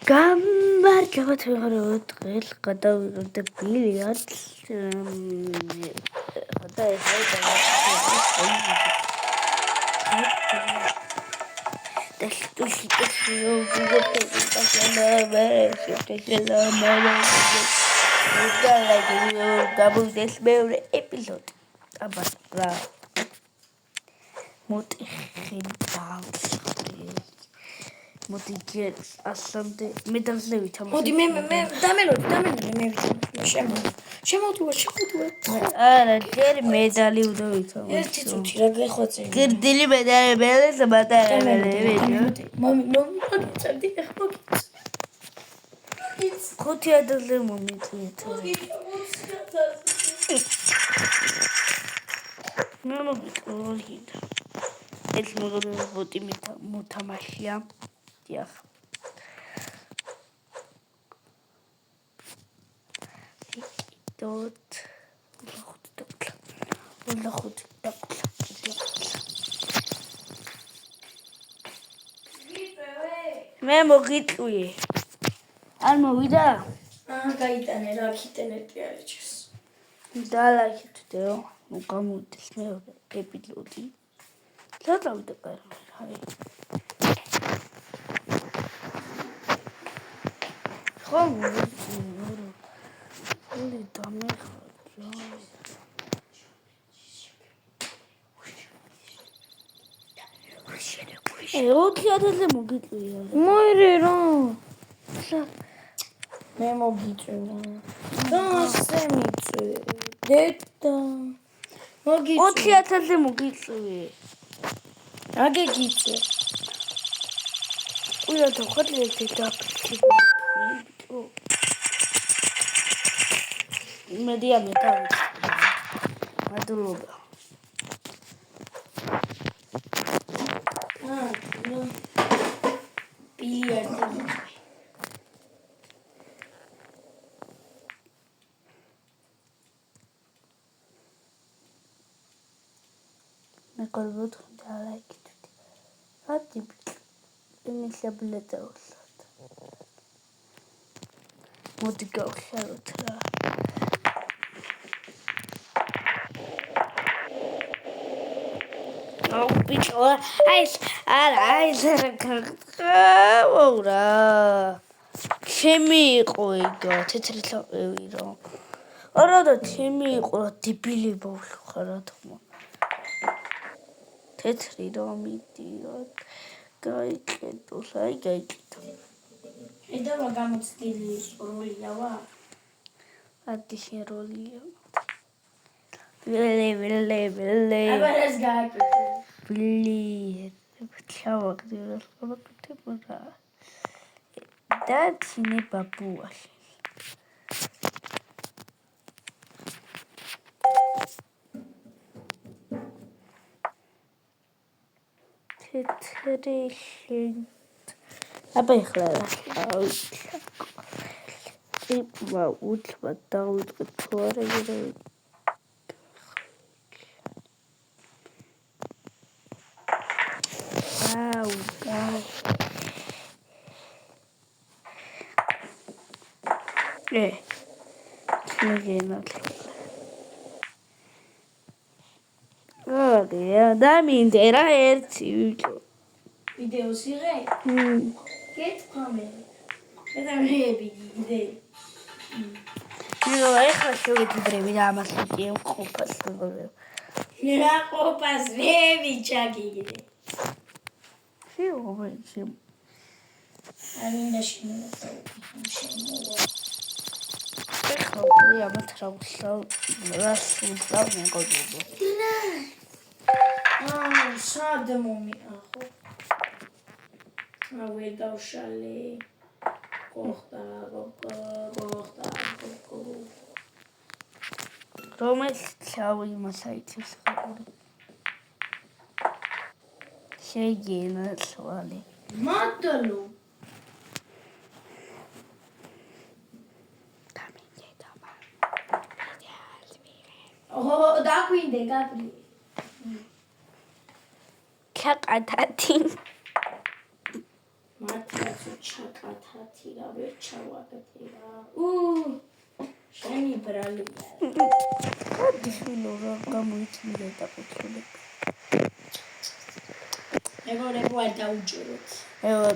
გამარჯობა თქვენ დღეს გადავიღეთ ბილიარდს და Motigiert asante medallevi tamam. Hadi damelo შემოვდივარ. არა, ჯერ медали უდავით. ერთი წუთი რა გეხვეწე. გირდილი медали მელეს მატარებელი. მომიწევდი ახლა მოგიწევ. 5000-ზე მომიწევთ. მოგიწევ. ეს მოგოდი მოთამაშია. დიახ. Dort მე მოგიწვი. არ მოვიდა? გაიტანე რა ქიტენეტი არის. დალაიქეთო, მოგამოდის მეორე ეპიზოდი. სადავით აი. ხომ Holy damn it. 4000-ზე მოგიწვია. მოერე რა. მე მოგიწვია. და მიწვე. დედა. მოგიწვი. 4000-ზე მოგიწვი. რა გიგიწვე? უია და ხოთლე დედა. მედია მეტავით. მადლობა. ბილიარდი. მე ყოლოდ დალაიქეთ. რადი იმისაბლედა უსად. მოდი გავხსაროთ რა. Bicho, რა. ჩემი იყო იგო, თეთრი თლავი რა. არა და ჩემი იყო რა დებილი ბავშვი ხარ რა თქმა. თეთრი რა მიდიოდ. გაიკეთო, გაიკეთო. ედავა გამოცდილი როლია ვა? ადი შენ როლია. ველე. აბა ეს გააკეთე. Блин, ჩავაგდე რა. და ცინე ბაბუაში. თეთრი შენ. აბა ეხლა რა. იბა უცბად დავიწყე თუ არა ეგრე. დამინდე რა ერთი ვიჭო. ვიდეოს იღე? გეთქვამე. და მე ვიგიდე. ეხლა შევიდრები და ამას ვიტიე ყოფას. რა ყოფას მე ვიჩაგიგდე. შევიდრები. არინდა შემოვა. ეხლა ამათ რა ვსაუბრობ, მეგობრებო. სად მომიახო? ვერ დავშალე. გოხტა. რომელი ჩავი მასაიცის ხარ? შეგენა სვალი. მადლო. დაგვინდე გაბრი. ჩაყათათი. მართლაც ჩაკათათი რა ვერ ჩავაკეთე რა. შენი ბრალია. დიშვილო რა გამოიწვია დაკუთრებული. მეგობრებო არ დაუჭეროთ.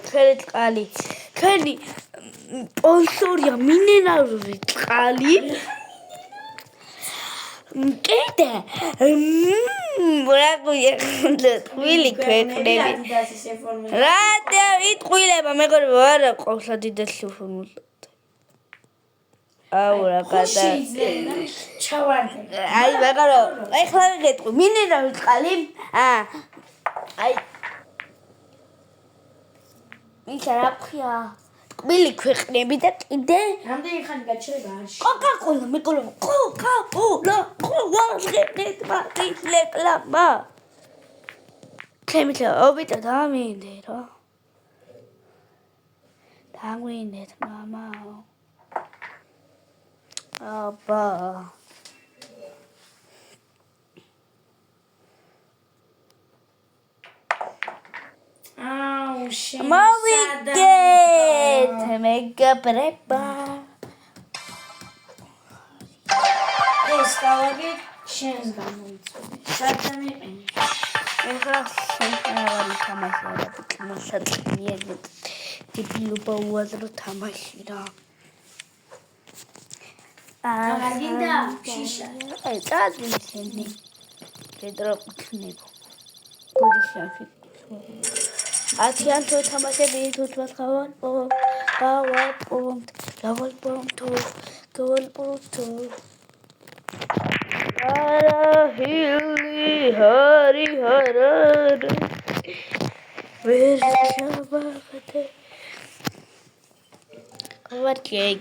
თქვენი წყალი, თქვენი სპონსორია მინერალური წყალი. კიდე ტყვილი ქვეყნები რა იტყვილება მეგობრებო არა ყავს ადიდასი ფორმულად აუ რა გადა აი მეგობრებო ეხლა გეტყვი მინერალური წყალი აი ისა რა ქვია ტყვილი ქვეყნები და კიდე რამდენი ხანი გაჩერება არში კოკაკოლა მეგობრებო კოკაკოლა რეკლამა ჩემი ობიტა დამინდე რა დაგვინდეთ მამაო აბა აუ შენ მოვიგეთ მეგობრებო ეს გავაგე შენს გამოიწვევ სადამიყენი ეხლა შენ თამაში არა თამაშია დიბილობა უაზრო თამაში რა აგინდა შიშა აი წადი კედრო ხნებო გოდიშაში ათიან თუ თამაშები თუ თვას გავალპონთ ჰილი ჰარი ჰარარ ვერ შევაფეთე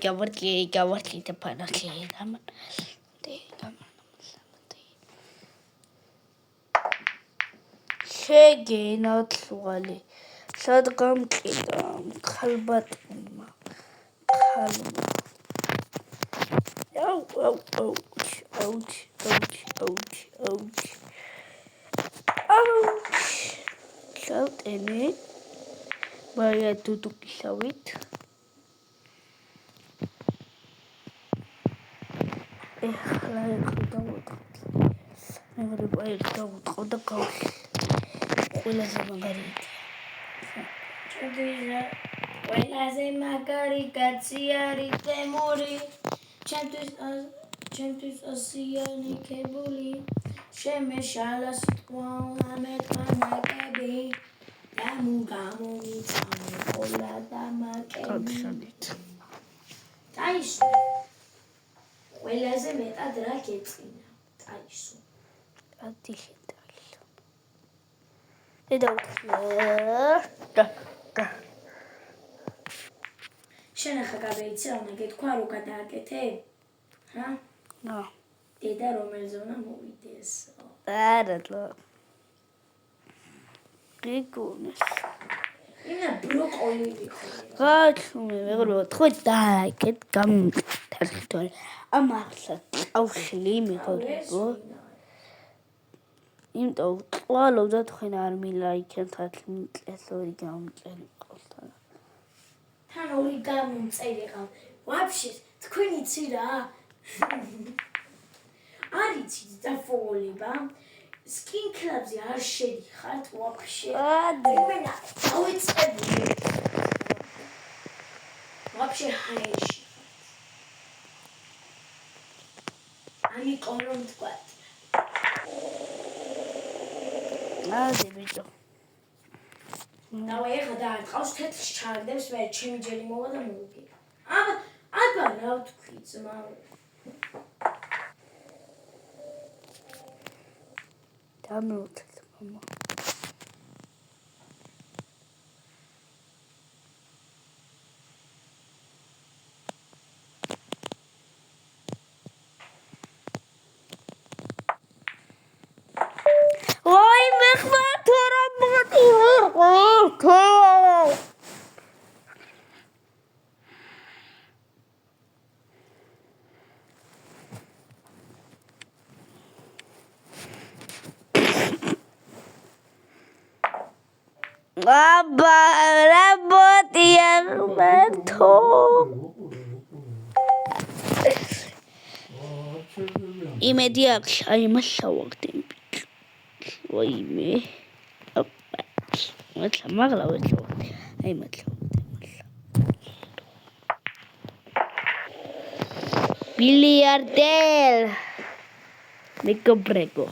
გავარკი და ფანახი შეგენათლვალი სად გამყიდა ხალბატმა შავტენი ბაია დუდუკისავით ეხლა დავუწყოთ მეგობრებო დავუწყო და გავხი ყველაზე მაგარი ყველაზე მაგარი კაცი არის ტემური ჩემთვის ასიანი ქებული შემეშალა სიტყვა ამეთანაკები გამომიცამე ყოლა და მაკები ტაისო ყველაზე მეტად რა გეწინა ტაისო ადიხი და შენ ახლა გავეიცე უნდა გეთქვა რო გადააკეთე რა ნო დედა რომელზე უნდა მოვიდეს არა გიგუნეს ინა ბროკოლი ვიხო გაჩუმე მეგობრებო თქვი დააკეთ გამთარხითო ამახლა წავშლი მეგობრებო იმიტომ ყვალო და თქვენ არ მილაიქებთ ათლინტეს ორი გამწერი ყავთან თან ორი გამწერი ყავ ვაფშე თქვენ იცი რა არიცი დაფოლება სკინ კლაბზე არ შედიხართ ვაფშე იმენა დავიწყები ვაფშე ჰაეში ამი კონრომ თქვა აზე ბიჭო დავე ეხა დაარტყავს თეთრს ჩააგდებს მე ჩემი ჯერი მოვა და მოვიგებ აბა რა თქვი ძმა დამრუწეთ მამა ვაი მეხმართო რა მოდი აბა რა ბოტია ღმერთო იმედი აქვს აი მას შევაგდენ ვაიმე მართლა მაგლა ვეცო აი მართლა ბილიარდერ მეკობრეგო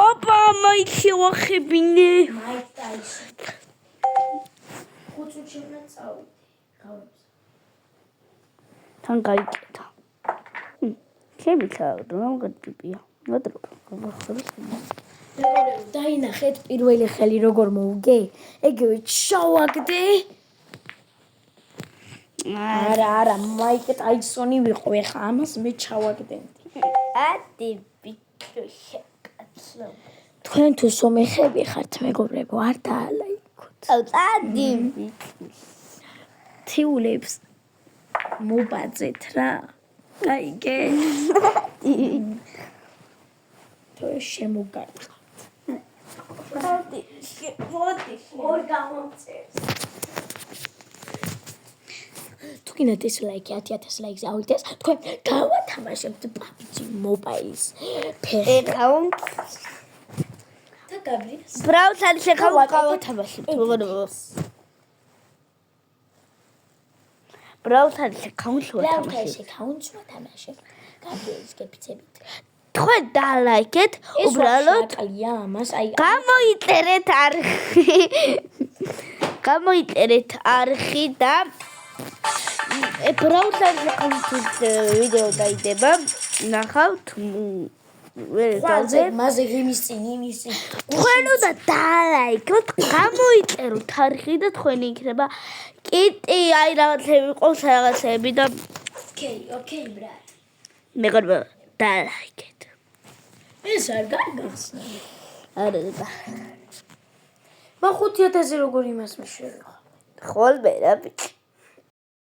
ოპა მაიქი ვახებინე მაიკ ტაისონი. ხუთი უნდა წავიდე. გავებს. თან გაიკეთა. შემიძლია რომ გადიპია. მოდრო გახსოვს. დაინახეთ პირველი ხელი როგორ მოუგე? ეგევე ჩავაგდე. არა, მაიკ ტაისონი ვიყო ხა ამას მე ჩავაგდენდი. ადი ბიჭო შეკაცო. თქვენ თუ სომეხები ხართ მეგობრებო, არ დაალაიქოთ. ადი ბიჭო. თიულებს მობაძეთ რა. გაიგე? თუ შემოგარდა. ადი მოდი ორ გამომწერს. თუ გინდათ ეს ლაიქი 10,000 ლაიქს ავიდეს, თქვენ გავათამაშებთ PUBG Mobile-ს. ეხავ და გაბრიეს. ბრაუზერი შეგავათამაშებთ მოგონება ბრაუზერი აკაუნტს ვათამაშებ. გაბრიეს გეფიცებით. თქვენ დალაიქეთ უბრალოდ ამას აი გამოიწერეთ არხი და ბრაუზერზე კონტენტ ვიდეო დაიდება ნახავთ მასე იმის წინ თქვენ უნდა დალაიქოთ გამოიწეროთ არხი და თქვენი იქნება კიტი აი რაღაცები ყავს რაღაცები და ოკეი ბრატ მეგობრებო დალაიქეთ ეს არ გაგახსნა არა მაგ 5,000 როგორ იმას მიშევიხო ხოლმე რა ბიჭი